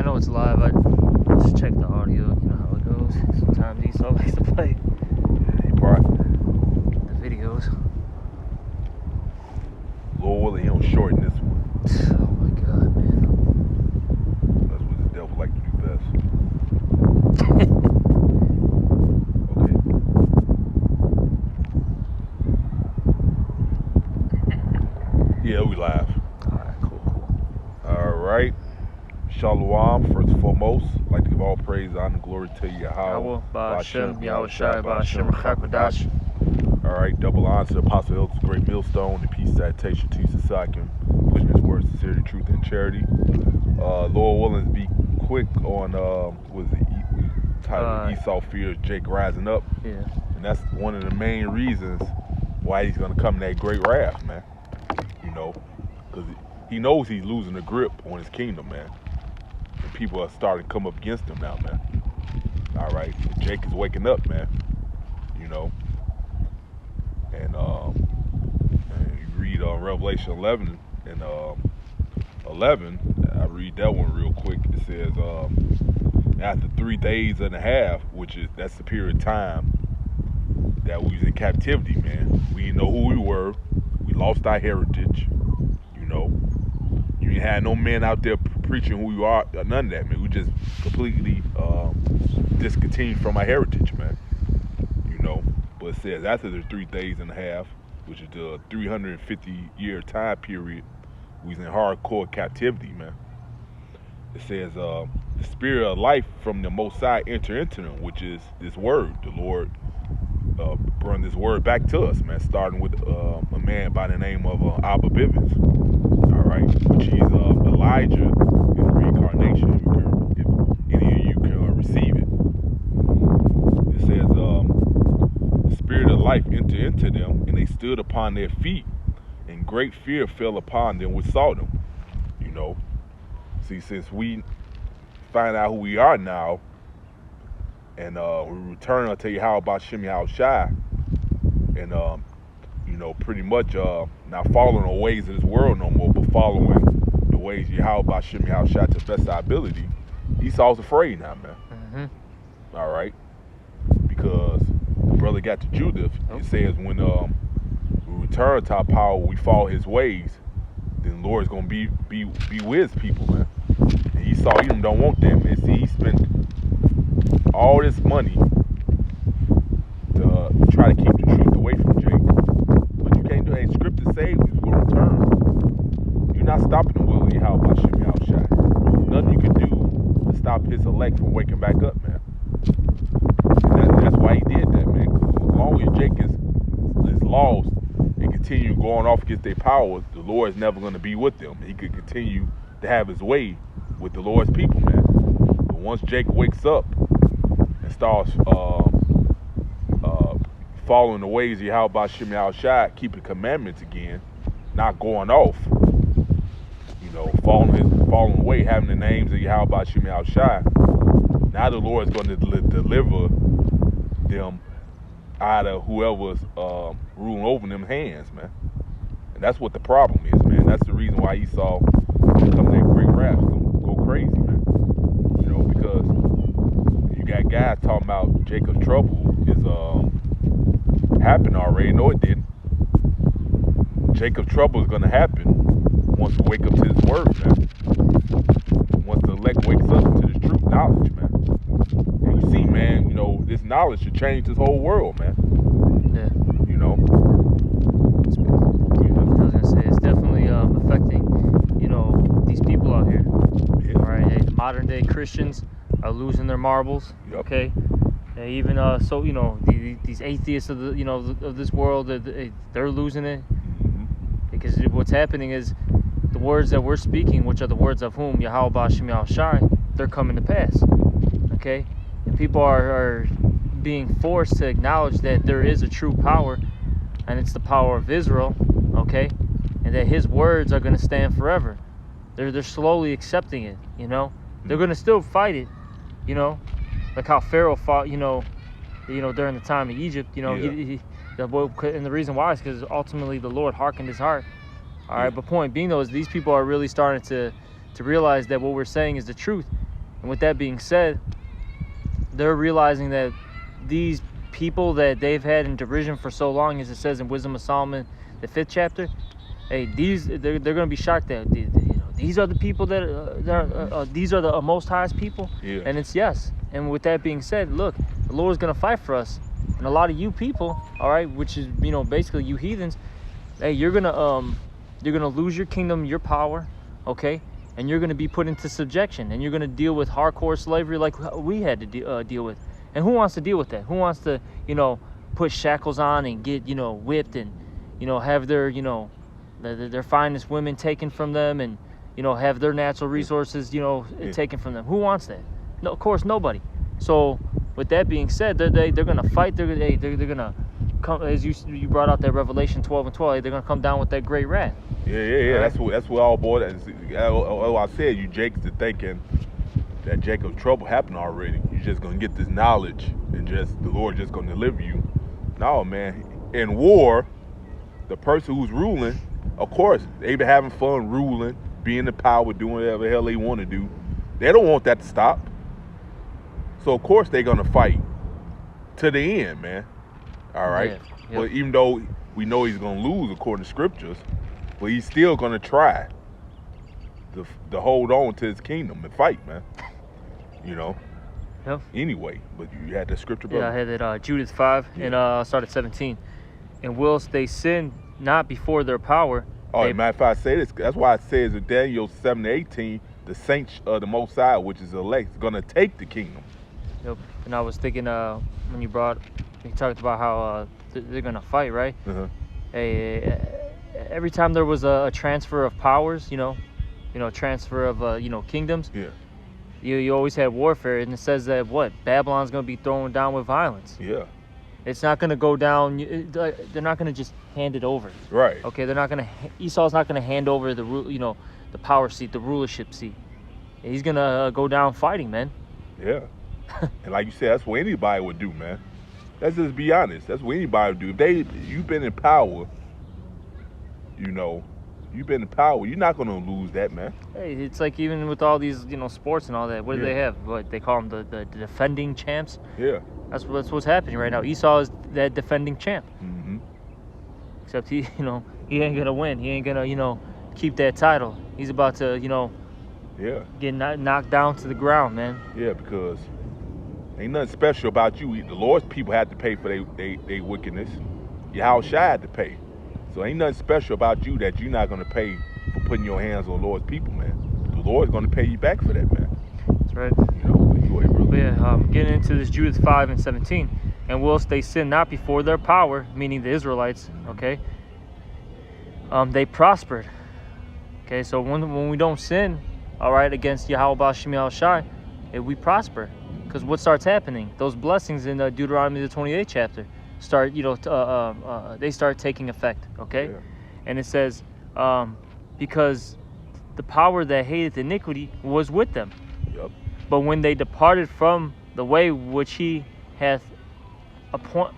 know it's live. I just check the audio. You know how it goes. Sometimes Esau likes to play He brought the videos. Lord willing, he don't shorten this one. Oh my God, man. That's what the devil like to do best. Okay. Yeah, we live. Alright, cool. All right. Shalom, first and foremost. I'd like to give all praise, honor, and glory to Yahweh. Ba'ashem, Yahushai, Ba'ashem, Chakadash. All right, double honor to the Apostle Elders, great millstone, the peace, salutation, to society, pushing his words, sincerity, truth, and charity. Lord willing, be quick on what is it? Titled Esau fears Jake rising up. Yeah. And that's one of the main reasons why he's gonna come in that great wrath, man. You know, because he knows he's losing the grip on his kingdom, man. And people are starting to come up against him now, man. All right, Jake is waking up, man. You know. And you read Revelation 11 and 11. I read that one real quick. It says, after 3 days and a half, that's the period of time that we was in captivity, man. We didn't know who we were. We lost our heritage. You know, you ain't had no men out there preaching who you are. None of that, man. We just completely discontinued from our heritage, man. You know. But it says after the 3 days and a half, which is the 350-year time period, we was in hardcore captivity, man. It says the spirit of life from the Most High enter into them, which is this word. The Lord brought this word back to us, man, starting with a man by the name of Abba Bivens, all right, which he's Elijah in reincarnation, if any of you can receive it. It says spirit of life entered into them, and they stood upon their feet, and great fear fell upon them which saw them. You know, see, since we find out who we are now, and we return unto Yahweh Ba'ashem Yahushai, and you know, pretty much not following the ways of this world no more, but following the ways of Yahweh Ba'ashem Yahushai to the best of our ability. Esau's afraid now, man. Mm-hmm. All right, because brother got to Judith. It says when we return to our power, we follow his ways, then the Lord is gonna be with his people, man. And Esau, Edom don't want that, man. See, he spent all this money to try to keep the truth away from Jake, but you can't do that. Scripture says you will return. You're not stopping the will of Yahweh Ba'ashem Yahushai. Nothing you can do to stop his elect from waking back up, man. That's why he did that, man. Because as long as Jake is lost and continue going off against their power, the Lord is never going to be with them. He could continue to have his way with the Lord's people, man. But once Jake wakes up and starts following the ways of Yahweh Ba'ashem Yahushai, keeping the commandments again, not going off, you know, following the way, having the names of Yahweh Ba'ashem Yahushai, now the Lord is going to deliver them out of whoever's ruling over them hands, man. And that's what the problem is, man. That's the reason why Esau come that great wrath, go crazy, man. You know, because you got guys talking about Jacob's trouble is happened already. No, it didn't. Jacob's trouble is going to happen once we wake up to his word, man. Once the elect wakes up to this truth knowledge, man. And you see, man, you know, this knowledge should change this whole world, man. Yeah. You know. I was gonna say it's definitely affecting, you know, these people out here. Yeah. All right, hey, modern day Christians are losing their marbles. Yep. Okay. And even so, you know, these atheists of the, you know, of this world, they're losing it. Mm-hmm. Because what's happening is the words that we're speaking, which are the words of whom Yahweh Ba'ashem Yahushai, they're coming to pass. Okay? And people are being forced to acknowledge that there is a true power, and it's the power of Israel, okay? And that his words are going to stand forever. They're slowly accepting it, you know? They're going to still fight it, you know? Like how Pharaoh fought, you know, during the time of Egypt, you know, Yeah. and the reason why is because ultimately the Lord hearkened his heart. All right, but point being though is these people are really starting to realize that what we're saying is the truth, And with that being said, they're realizing that these people that they've had in derision for so long, as it says in Wisdom of Solomon, the 5th chapter, hey, they're going to be shocked that these are the people that these are the Most High's people. Yeah. And it's yes. And with that being said, look, the Lord is going to fight for us. And a lot of you people, all right, which is, basically you heathens, hey, you're gonna lose your kingdom, your power, okay, and you're gonna be put into subjection, and you're gonna deal with hardcore slavery like we had to deal with. And who wants to deal with that? Who wants to, put shackles on and get, whipped and, have their, their finest women taken from them and, have their natural resources, taken from them? Who wants that? No, of course, nobody. So with that being said, they're gonna fight. They're gonna come, as you brought out that Revelation 12 and 12. They're gonna come down with that great wrath. Yeah. Right? That's what all boy. I said, you Jacob's thinking that Jacob's trouble happened already. You're just gonna get this knowledge and just the Lord just gonna deliver you. No, man. In war, the person who's ruling, of course, they be having fun ruling, being in power, doing whatever the hell they want to do. They don't want that to stop. So of course they're gonna fight to the end, man. All right. Yeah, yep. But even though we know he's gonna lose according to scriptures, but he's still gonna try to hold on to his kingdom and fight, man. Yep. Anyway, but you had the scripture, brother? Yeah, I had that Judith 5 and start at 17. And whilst they sin not before their power. Oh, matter of fact, I say this. That's why it says in Daniel 7:18, the saints of the Most High, which is elect, is gonna take the kingdom. Yep. And I was thinking when you talked about how they're gonna fight, right? Uh-huh. Hey, every time there was a transfer of powers, transfer of kingdoms. Yeah. You always had warfare, and it says that Babylon's gonna be thrown down with violence. Yeah. It's not gonna go down. They're not gonna just hand it over. Right. Okay. They're not gonna. Esau's not gonna hand over the power seat, the rulership seat. He's gonna go down fighting, man. Yeah. And like you said, that's what anybody would do, man. Let's just be honest. That's what anybody would do. If you've been in power, you've been in power, you're not gonna lose that, man. Hey, it's like even with all these, sports and all that. What do they have? What they call them, the defending champs? Yeah. That's what's happening right now. Esau is that defending champ. Mm-hmm. Except he ain't gonna win. He ain't gonna, keep that title. He's about to, get knocked down to the ground, man. Yeah, because ain't nothing special about you. The Lord's people had to pay for their wickedness. Yahushua had to pay. So ain't nothing special about you that you're not going to pay for putting your hands on the Lord's people, man. The Lord's going to pay you back for that, man. That's right. You ain't really. But yeah, getting into this Judith 5 and 17. And whilst they sin not before their power, meaning the Israelites, okay, they prospered. Okay, so when we don't sin, all right, against Yahweh Bashim Shai, we prosper. Because what starts happening? Those blessings in Deuteronomy the 28th chapter start, they start taking effect, okay? Yeah. And it says, because the power that hated iniquity was with them. Yep. But when they departed from the way which he appointed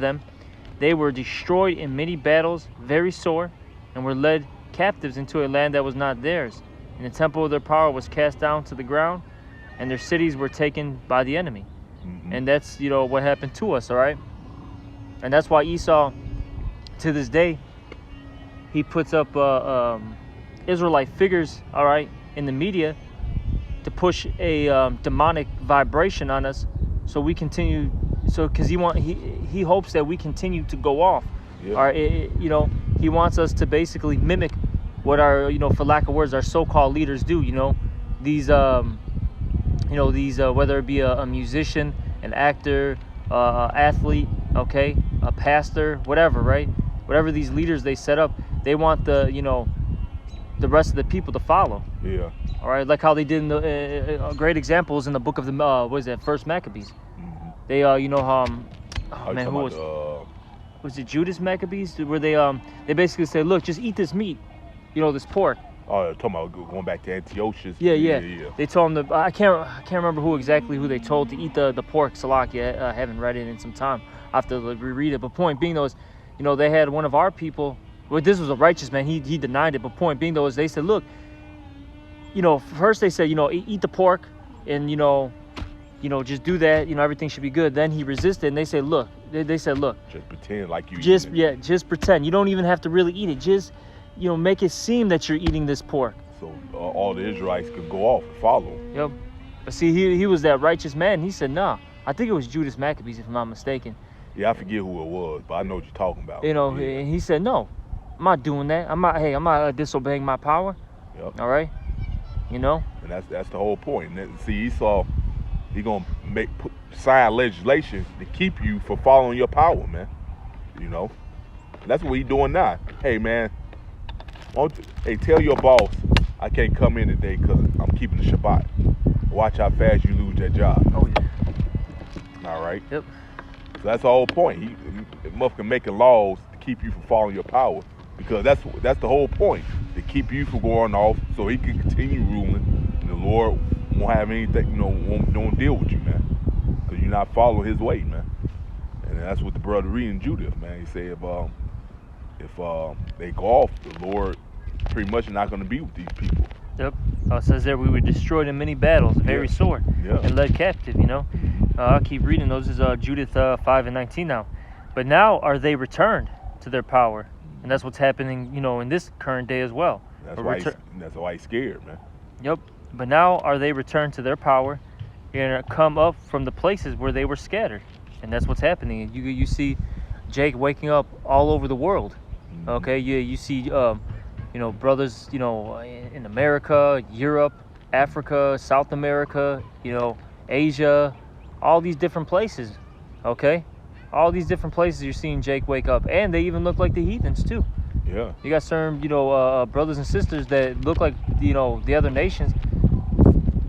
them, they were destroyed in many battles, very sore, and were led captives into a land that was not theirs. And the temple of their power was cast down to the ground, and their cities were taken by the enemy. Mm-hmm. And that's, what happened to us, all right? And that's why Esau, to this day, he puts up Israelite figures, all right, in the media to push a demonic vibration on us, so we continue. So, because he hopes that we continue to go off. Yeah. All right, he wants us to basically mimic what our, for lack of words, our so-called leaders do. These whether it be a musician, an actor, athlete, okay, a pastor, whatever, right? Whatever these leaders they set up, they want the rest of the people to follow. Yeah. All right, like how they did in the great examples in the book of the First Maccabees. Mm-hmm. They was it Judas Maccabees, where they basically say, look, just eat this meat, this pork. Oh, talking about going back to Antiochus. Yeah. They told them I can't remember who they told to eat the pork. Salakia, I haven't read it in some time. I have to reread it. But point being, though, is, they had one of our people. Well, this was a righteous man. He denied it. But point being, though, is they said, look, first they said, eat the pork, and just do that. Everything should be good. Then he resisted, and they said, look, Just pretend like you. just pretend. You don't even have to really eat it. Just make it seem that you're eating this pork. So all the Israelites could go off and follow. Yep. But see, he was that righteous man. He said, nah. I think it was Judas Maccabees, if I'm not mistaken. Yeah, I forget who it was, but I know what you're talking about. And he said, no, I'm not doing that. I'm not disobeying my power. Yep. All right. And that's the whole point. And see, Esau, he gonna sign legislation to keep you from following your power, man. That's what he doing now. Hey, man, tell your boss I can't come in today because I'm keeping the Shabbat. Watch how fast you lose that job. Oh yeah. All right. Yep. So that's the whole point. He motherfucker making laws to keep you from following your power, because that's the whole point, to keep you from going off so he can continue ruling, and the Lord won't have anything, won't deal with you, man, because you're not following his way, man. And that's what the brother reading Judith, man. He said if they go off, the Lord pretty much not going to be with these people. Yep. It says there we were destroyed in many battles, very sore, and led captive. I'll keep reading. Those is Judith 5:19 now. But now are they returned to their power, and that's what's happening, in this current day as well. That's why he's scared, man. Yep. But now are they returned to their power, and come up from the places where they were scattered, and that's what's happening. You see Jake waking up all over the world. Okay. You see brothers, in America, Europe, Africa, South America, Asia, all these different places, okay? All these different places you're seeing Jake wake up, and they even look like the heathens too. Yeah. You got certain, brothers and sisters that look like, the other nations,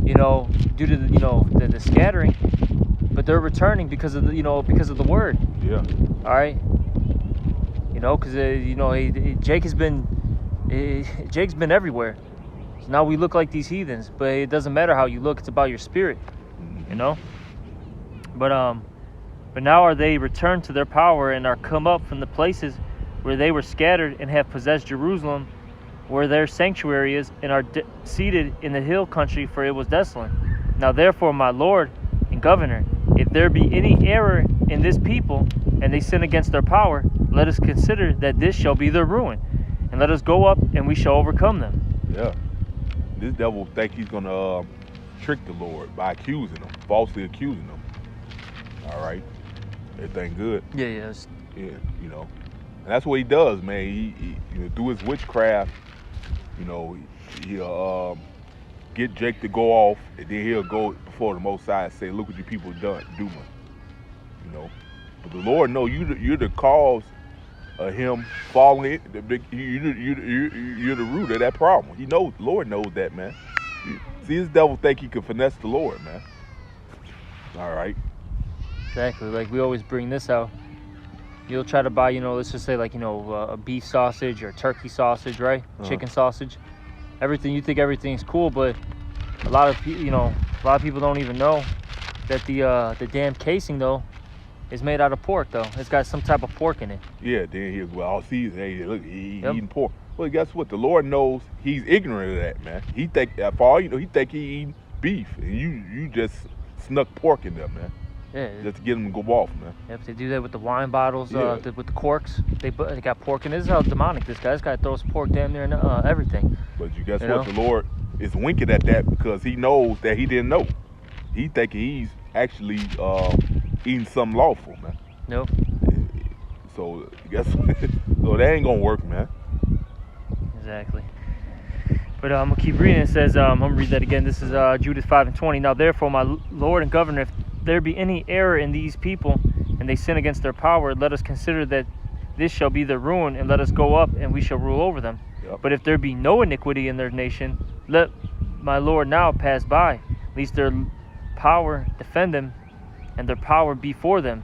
due to the scattering, but they're returning because of the word. Yeah. All right. Because Jake's been everywhere. So now we look like these heathens, but it doesn't matter how you look. It's about your spirit, But now are they returned to their power, and are come up from the places where they were scattered, and have possessed Jerusalem, where their sanctuary is, and are seated in the hill country, for it was desolate. Now therefore, my Lord and Governor, if there be any error in this people, and they sin against their power, let us consider that this shall be their ruin, and let us go up, and we shall overcome them. Yeah. This devil think he's gonna trick the Lord by accusing him, falsely accusing him. All right. Everything good? Yeah. Yeah, and that's what he does, man. He through his witchcraft, he'll get Jake to go off, and then he'll go before the Most High and say, "Look what you people doing." But the Lord knows you're the cause of him falling. You're the root of that problem. The Lord knows that, man. See, this devil think he can finesse the Lord, man. All right. Exactly. Like we always bring this out. You'll try to buy, let's just say a beef sausage or turkey sausage, right? Chicken sausage. You think everything's cool, but a lot of people don't even know that the damn casing though is made out of pork though. It's got some type of pork in it. Yeah, then he'll go all season. Hey, look, he's eating pork. Well, guess what? The Lord knows he's ignorant of that, man. He think for all he think he eating beef, and you just snuck pork in there, man. Yeah. Just to get him to go off, man. Yep, they do that with the wine bottles, with the corks. They got pork in. This is how demonic this guy throws pork damn near in everything. But you guess what? The Lord is winking at that because he knows that he didn't know. He thinking he's actually eating something lawful, man. Nope. So guess what? So that ain't gonna work, man. Exactly. But I'm gonna keep reading. It says, I'm gonna read that again. This is Judith 5:20. Now therefore, my Lord and Governor, if there be any error in these people, and they sin against their power, let us consider that this shall be their ruin, and let us go up, and we shall rule over them. Yep. But if there be no iniquity in their nation, let my Lord now pass by, lest their power defend them, and their power be for them,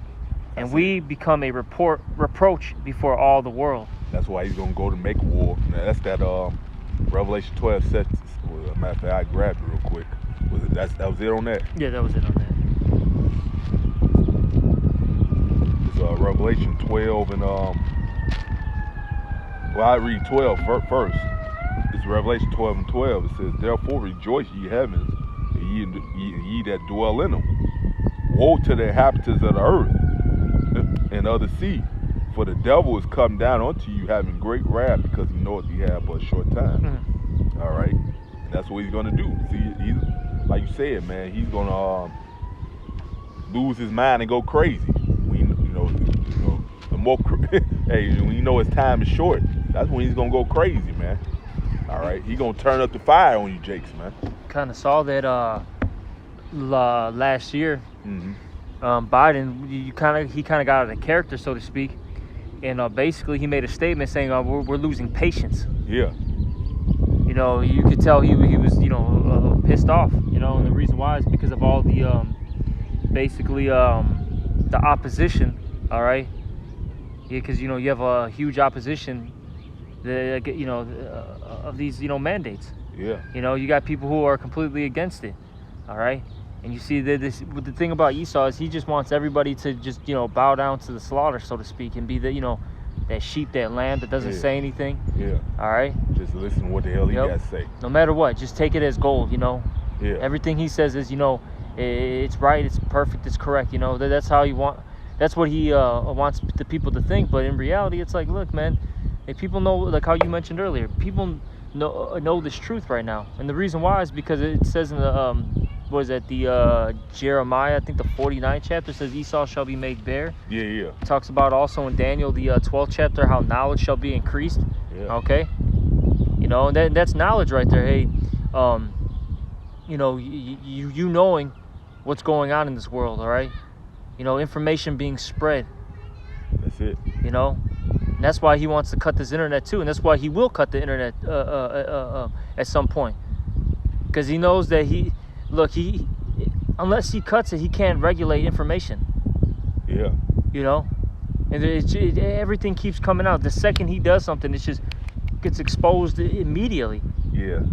and we become a reproach before all the world. That's why he's gonna go to make war. Now, that's that Revelation 12 says. Well, matter of fact, I grabbed it real quick. That was it on that? Yeah, that was it on that. It's Revelation 12 and I read 12 first. It's Revelation 12 and 12. It says, "Therefore rejoice, ye heavens, and ye that dwell in them. Woe to the inhabitants of the earth and of the sea, for the devil is come down unto you having great wrath, because he knoweth he have but a short time." Mm. All right, and that's what he's gonna do. See, he's like you said, man. He's gonna lose his mind and go crazy. The more hey, when you know his time is short, that's when he's gonna go crazy, man. All right, he's gonna turn up the fire on you, Jakes, man. Kind of saw that last year. Mm-hmm. Biden, he kind of got out of character, so to speak, and basically he made a statement saying we're losing patience. Yeah. You know, you could tell he was pissed off. You know, and the reason why is because of all the basically the opposition. All right. Yeah, because you have a huge opposition, of these mandates. Yeah. You got people who are completely against it. All right. And you see that the thing about Esau is he just wants everybody to just bow down to the slaughter, so to speak, and be that sheep, that lamb that doesn't say anything. Yeah. All right. Just listen to what the hell he got to say. No matter what, just take it as gold. Yeah. Everything he says is it's right, it's perfect, it's correct. That's how he That's what he wants the people to think. But in reality, it's like, look, man, if people know, like how you mentioned earlier, people know this truth right now, and the reason why is because it says in the Jeremiah, I think the 49th chapter says Esau shall be made bare. Yeah. It talks about also in Daniel the 12th chapter how knowledge shall be increased. Yeah. Okay. And that's knowledge right there. Hey, you knowing what's going on in this world. All right. Information being spread. That's it. And that's why he wants to cut this internet too, and that's why he will cut the internet at some point, because he knows that unless he cuts it, he can't regulate information. Yeah. And everything keeps coming out. The second he does something, it just gets exposed immediately. Yeah.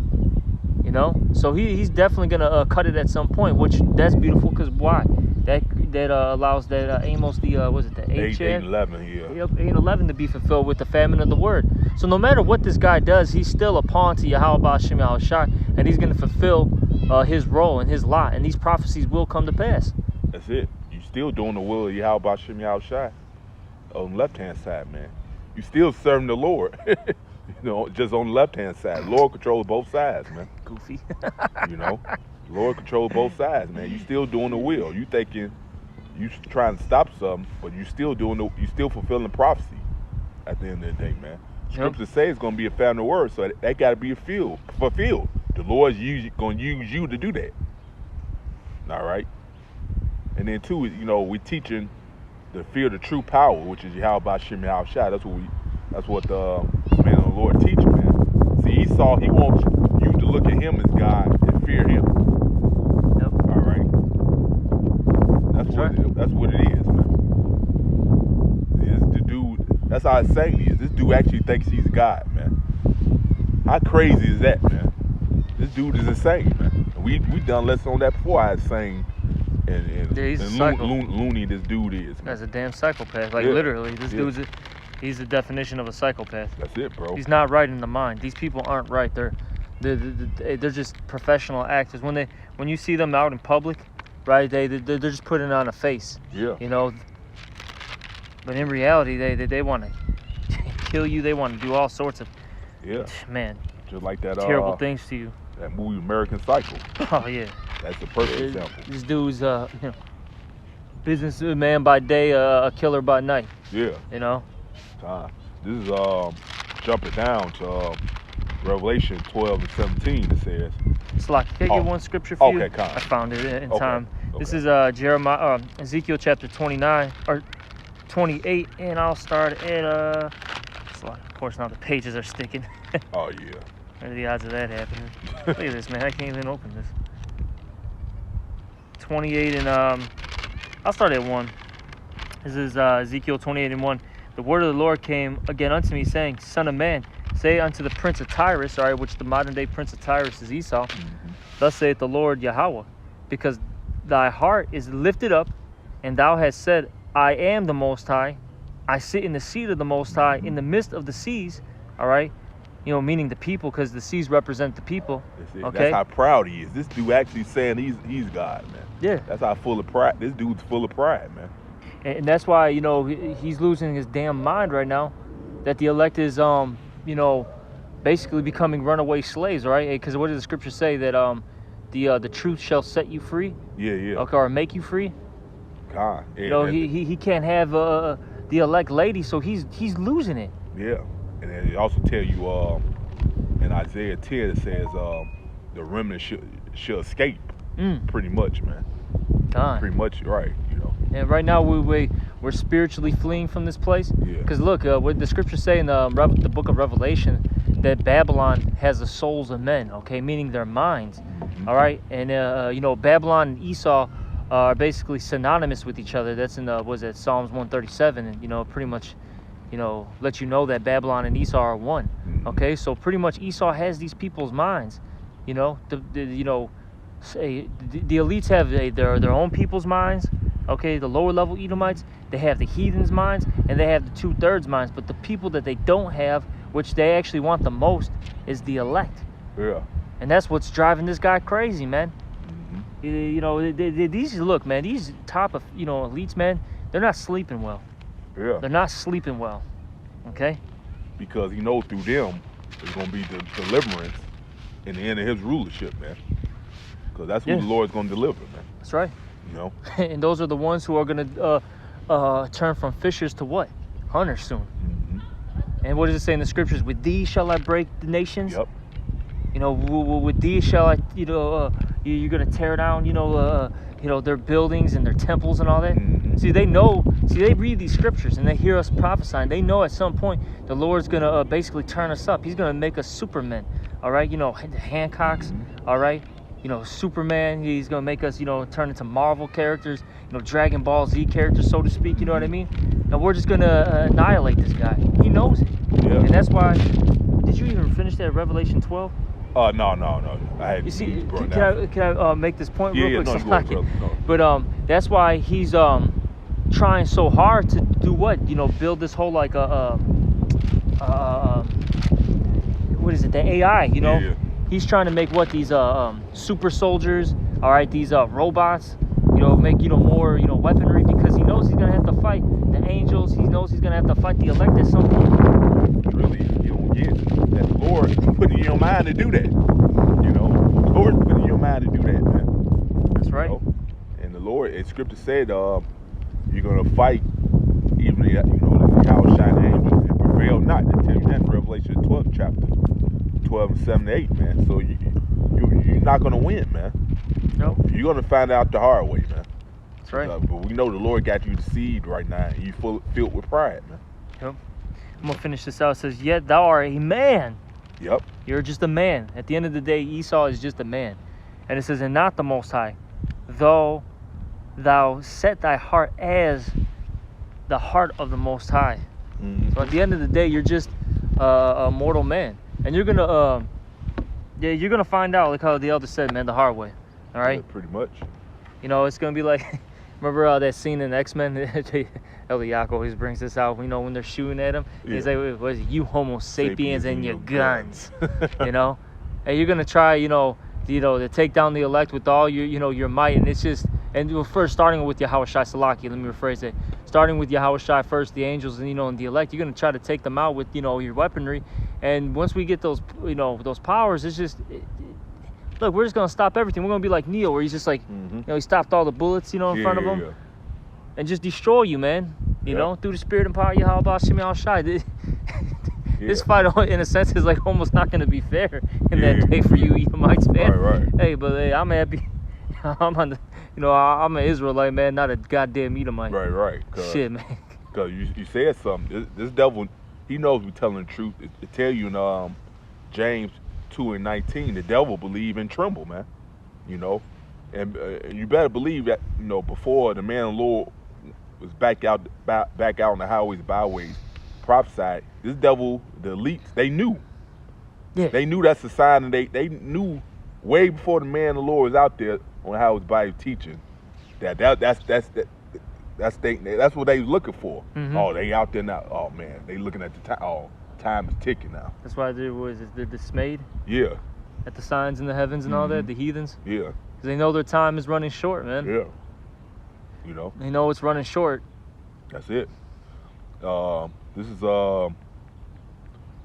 So he's definitely gonna cut it at some point, which that's beautiful, because why? That allows that Amos the 8 and 11, yeah. Yep, 8 and 11 to be fulfilled with the famine of the word. So no matter what this guy does, he's still a pawn to Yahweh Shem Yahushai, and he's going to fulfill his role and his lot, and these prophecies will come to pass. That's it. You still doing the will of Yahweh Shem Yahushai on the left hand side, man. You still serving the Lord. Just on the left hand side. Lord controls both sides, man. Goofy. Lord controls both sides, man. You still doing the will. You thinking you trying to stop something, but you still fulfilling prophecy at the end of the day, man. Scripture say it's gonna be a family word, so that gotta be fulfilled. The Lord's gonna use you to do that. All right. And then too, we're teaching the fear of the true power, which is Yahweh Shem Yahushai. That's what the man of the Lord teaches, man. See, Esau, he wants you to look at him as God and fear him. Yep. All right. That's what it is, man. The dude, that's how it's saying is. This dude actually thinks he's God, man. How crazy is that, man? This dude is insane, man. We done lessons on that before. I was saying, and loony this dude is, man. That's a damn psychopath. Literally, this dude's he's the definition of a psychopath. That's it, bro. He's not right in the mind. These people aren't right. They're just professional actors. When you see them out in public, right? They're just putting on a face. Yeah. But in reality, they want to kill you. They want to do all sorts of just like that terrible things to you. That movie American Psycho. Oh yeah. That's the perfect example. This dude's businessman by day, a killer by night. Yeah. This is jumping down to Revelation 12 and 17. It says. It's like, can I get one scripture for you? Okay, I found it in time. Okay. This is Ezekiel chapter 29 or 28, and I'll start at of course now the pages are sticking. Oh yeah. What are the odds of that happening? Look at this, man. I can't even open this. 28 and I'll start at 1. This is Ezekiel 28 and 1. The word of the Lord came again unto me, saying, Son of man, say unto the prince of Tyrus, all right, which the modern day prince of Tyrus is Esau, thus saith the Lord Yahweh, because thy heart is lifted up, and thou hast said, I am the Most High, I sit in the seat of the Most High, in the midst of the seas, all right, You know, meaning the people, because the seas represent the people. Okay. That's how proud he is. This dude actually saying he's God, man. Yeah. That's how full of pride. This dude's full of pride, man. And that's why, you know, he's losing his damn mind right now, that the elect is, you know, basically becoming runaway slaves, right? Because what does the scripture say? That the truth shall set you free? Yeah. Okay, or make you free? God. You know, he can't have the elect lady, so he's losing it. Yeah. And then it also tell you in Isaiah 10 it says the remnant should escape. Pretty much, man. God. Pretty much, right, you know. And right now we're spiritually fleeing from this place. Yeah. Because look, what the scriptures say in the book of Revelation, that Babylon has the souls of men, okay, meaning their minds. All right, and you know, Babylon and Esau are basically synonymous with each other. That's in Psalms 137, and you know, pretty much, you know, let you know that Babylon and Esau are one. Okay, so pretty much Esau has these people's minds. You know, the elites have their own people's minds. Okay, the lower level Edomites, they have the heathens' minds, and they have the 2/3 minds. But the people that they don't have, which they actually want the most, is the elect. Yeah. And that's what's driving this guy crazy, man. You know, these look, man, these top of, you know, elites, man, they're not sleeping well. Yeah. They're not sleeping well. Okay. Because he knows through them there's gonna be the deliverance in the end of his rulership, man. Because that's who the Lord's gonna deliver, man. That's right. You know. And those are the ones who are gonna turn from fishers to what? Hunters soon. And what does it say in the scriptures? With thee shall I break the nations. Yep. You know, with these shall I, you know, you're gonna tear down, you know, their buildings and their temples and all that. See, they know. See, they read these scriptures and they hear us prophesying. They know at some point the Lord's gonna basically turn us up. He's gonna make us supermen. All right, you know, the Hancocks. All right, you know, Superman. He's gonna make us, you know, turn into Marvel characters. You know, Dragon Ball Z characters, so to speak. You know what I mean? And we're just gonna annihilate this guy. He knows it. Yeah. And that's why. Did you even finish that Revelation 12? No. I had. You see, can I make this point real quick? No. But that's why he's trying so hard to do what? You know, build this whole like what is it? The AI. You know, he's trying to make what these super soldiers. All right, these robots. You know, make more weaponry, because he knows he's gonna have to fight the angels. He knows he's gonna have to fight the elect at some point. Really, you don't get that the Lord putting in your mind to do that. You know, the Lord putting in your mind to do that, man. That's right. You know? And the Lord, as Scripture said, you're gonna fight even the Yahweh shine angels and prevail not. They tell you that in Revelation 12 chapter 12 and 7 to 8, man. So you're not gonna win, man. Nope. You're gonna find out the hard way, man. That's right. But we know the Lord got you deceived right now. And you filled with pride, man. Yep. I'm gonna finish this out. It says, "Yet thou art a man." Yep. You're just a man. At the end of the day, Esau is just a man. And it says, "And not the Most High, though thou set thy heart as the heart of the Most High." So at the end of the day, you're just a mortal man, and you're gonna find out, like how the elder said, man, the hard way. All right. Yeah, pretty much. You know, it's gonna be like, remember that scene in X-Men? Elder Yaakov always brings this out. You know, when they're shooting at him, he's like, "What is it? You Homo sapiens and your guns." You know, and you're gonna try, to take down the elect with all your might, and it's just, and first starting with Yahweh Shai Salaki. Let me rephrase it. Starting with Yahweh Shai first, the angels, and and the elect. You're gonna try to take them out with your weaponry, and once we get those those powers, it's just. Look, we're just gonna stop everything. We're gonna be like Neo, where he's just like, he stopped all the bullets, in front of him, and just destroy you, man. You know, through the spirit and power of Yahweh Bashim Al Shai. This fight, in a sense, is like almost not gonna be fair in that day for you Edomites, man. Right. Hey, but I'm happy. I'm on the, I'm an Israelite, man, not a goddamn Edomite. Right. Shit, man. Because you said something. This devil, he knows we're telling the truth. It tell you in James 2:19, the devil believe and tremble, man. And you better believe that before the man of the Lord was back out on the highways and byways prophesied, this devil, the elites, they knew. Yeah. They knew that's a sign, and they knew way before the man of the Lord was out there on the highways by teaching that's what they was looking for. Oh, they out there now. Oh man, they looking at the time is ticking now. That's why they're dismayed Yeah, at the signs in the heavens and all that, the heathens. yeah, Because they know their time is running short, man. yeah. You know, They know it's running short. that's it. This is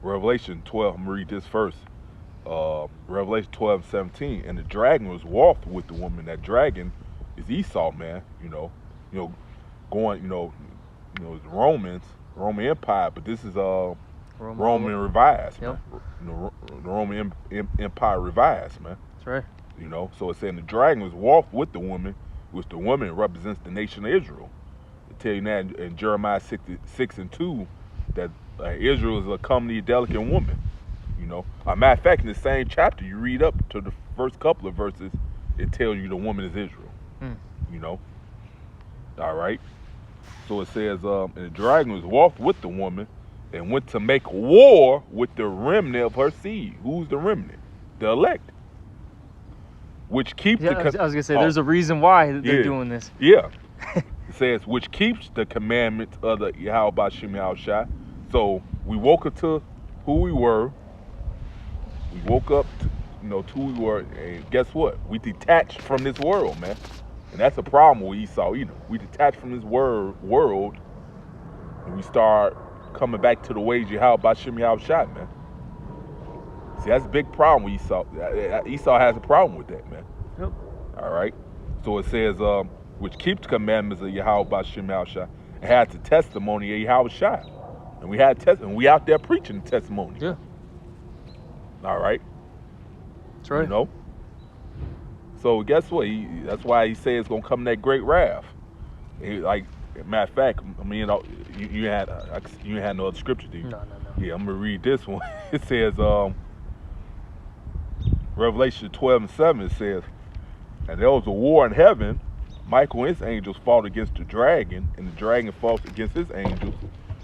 Revelation 12. I'm gonna read this first. Revelation 12:17. And the dragon was wroth with the woman. That dragon is Esau, man. Going, the Roman Empire, but this is Roman revised, Yep. man. The Roman Empire revised, man. That's right. So it's saying the dragon was wroth with the woman, which the woman represents the nation of Israel. They tell you that in Jeremiah 6:2 that Israel is a comely, delicate woman. A matter of fact, in the same chapter, you read up to the first couple of verses, it tells you the woman is Israel. All right. So it says, and the dragon was wroth with the woman and went to make war with the remnant of her seed. Who's the remnant? The elect. Which keeps I was going to say, there's a reason why they're doing this. Yeah. It says, which keeps the commandments of the Yahweh B'Shem Yahushua. So we woke up to who we were. We woke up to who we were. And guess what? We detached from this world, man. And that's a problem with Esau. We detach from this world, and we start coming back to the ways of Yahweh B'Shem Yahushua, man. See, that's a big problem with Esau. Esau has a problem with that, man. Yep. All right. So it says, which keeps the commandments of Yahweh B'Shem Yahushua and has the testimony of Yahushua. And we out there preaching the testimony. Yeah. All right. That's right. So guess what? That's why he said it's gonna come that great wrath. Matter of fact, I mean, you had no other scripture, did you? No. Yeah, I'm gonna read this one. It says, Revelation 12:7. It says, and there was a war in heaven. Michael and his angels fought against the dragon, and the dragon fought against his angels,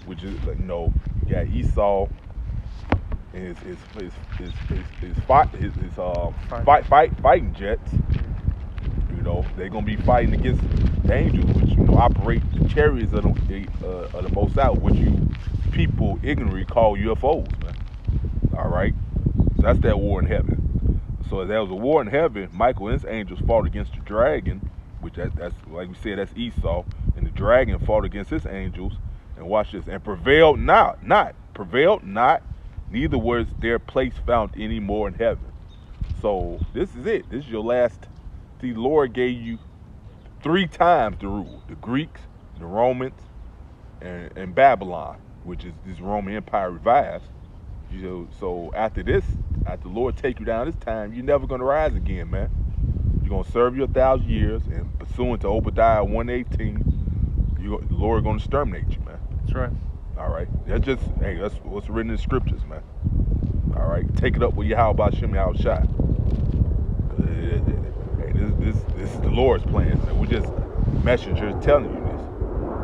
which is you got Esau and his fighting jets. They're gonna be fighting against the angels, which operate the chariots of the Most High, which you people ignorantly call UFOs, man. All right, so that's that war in heaven. So there was a war in heaven. Michael and his angels fought against the dragon, which that's like we said, that's Esau, and the dragon fought against his angels. And watch this, and prevailed not, neither was their place found any more in heaven. So this is it. This is your last. The Lord gave you 3 times to rule: the Greeks, the Romans, and Babylon, which is this Roman Empire revised. So after the Lord take you down this time, you're never gonna rise again, man. You're gonna serve your 1,000 years, and pursuant to Obadiah 1:18, the Lord gonna exterminate you, man. That's right. All right. That's what's written in the scriptures, man. All right. Take it up with Yahweh B'Shem Yahushua. This is the Lord's plan. Man. We're just messengers telling you this.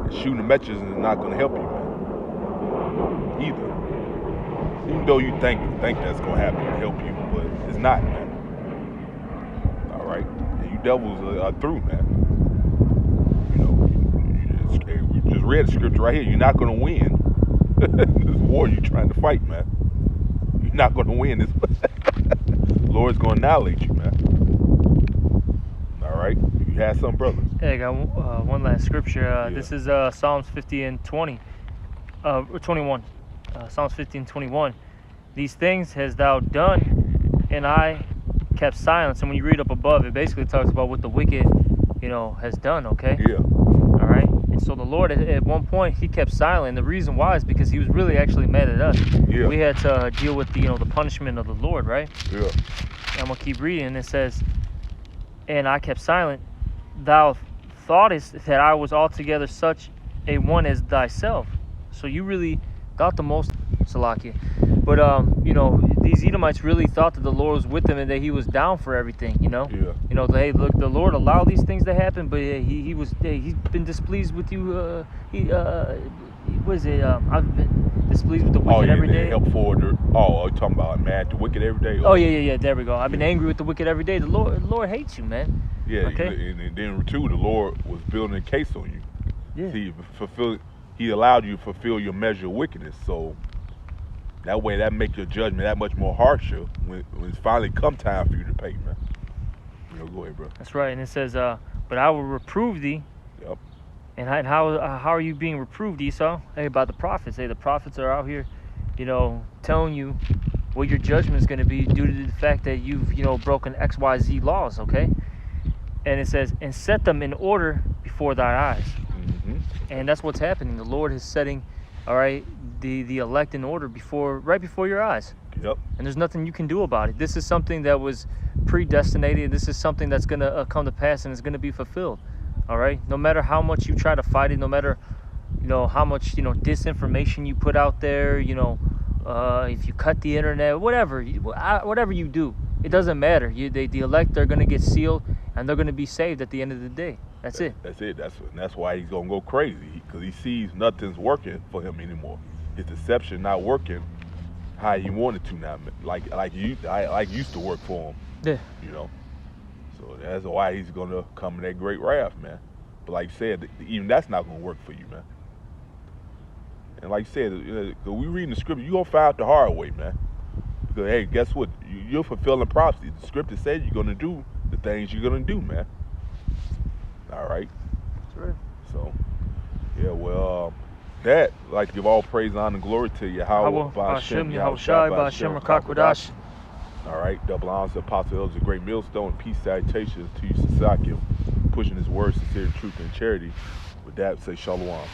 And shooting the messages is not going to help you, man. Either. Even though you think that's going to happen to help you, but it's not, man. All right. And you devils are through, man. We just read the scripture right here. You're not going to win this war you're trying to fight, man. You're not going to win this. The Lord's going to annihilate you, man. All right? You had something, brother? Yeah, I got one last scripture. This is Psalms 50 and 20. 21. Psalms 50 and 21. These things hast thou done, and I kept silence. And when you read up above, it basically talks about what the wicked, has done, okay? Yeah. All right? And so the Lord, at one point, he kept silent. The reason why is because he was really actually mad at us. Yeah. We had to deal with the punishment of the Lord, right? Yeah. And I'm going to keep reading. And it says, and I kept silent. Thou thoughtest that I was altogether such a one as thyself. So you really thought the most, Salakia. But, these Edomites really thought that the Lord was with them and that he was down for everything, Yeah. Hey, look, the Lord allowed these things to happen, but he's been displeased with you. I've been displeased with the wicked every day. Help forward. You're talking about mad at the wicked every day? Oh, yeah, there we go. I've been angry with the wicked every day. The Lord hates you, man. Yeah, okay. And then too, the Lord was building a case on you. Yeah. See, He allowed you to fulfill your measure of wickedness. So That way, that make your judgment that much more harsher when it's finally come time for you to pay, man. Go ahead, bro. That's right. And it says, but I will reprove thee. Yep. And how are you being reproved, Esau? Hey, by the prophets. Hey, the prophets are out here, telling you what your judgment is going to be due to the fact that you've, broken XYZ laws, okay? And it says, and set them in order before thy eyes. Mm-hmm. And that's what's happening. The Lord is setting, all right, the elect in order right before your eyes. Yep. And there's nothing you can do about it. This is something that was predestinated. This is something that's going to come to pass and is going to be fulfilled. All right. No matter how much you try to fight it, no matter, how much, disinformation you put out there, if you cut the internet, whatever you do, it doesn't matter. The elect are going to get sealed and they're going to be saved at the end of the day. That's it. That's it. That's why he's gonna go crazy, because he sees nothing's working for him anymore. His deception not working how he wanted to now, like used to work for him. Yeah. So that's why he's gonna come in that great wrath, man. But like you said, even that's not gonna work for you, man. And like you said, we reading the scripture, you gonna find out the hard way, man. Because hey, guess what? You're fulfilling prophecy. The scripture said you're gonna do the things you're gonna do, man. All right. That's right. So, yeah, well, that, like, give all praise, honor, and glory to Yahweh, Ba'ashem, Yahushai, Ba'ashem, Rakakwadash. All right, double honors to Apostle Elder, great millstone, peace salutations to you, Sasakim, pushing his words, sincerity, truth, and charity. With that, say shalom.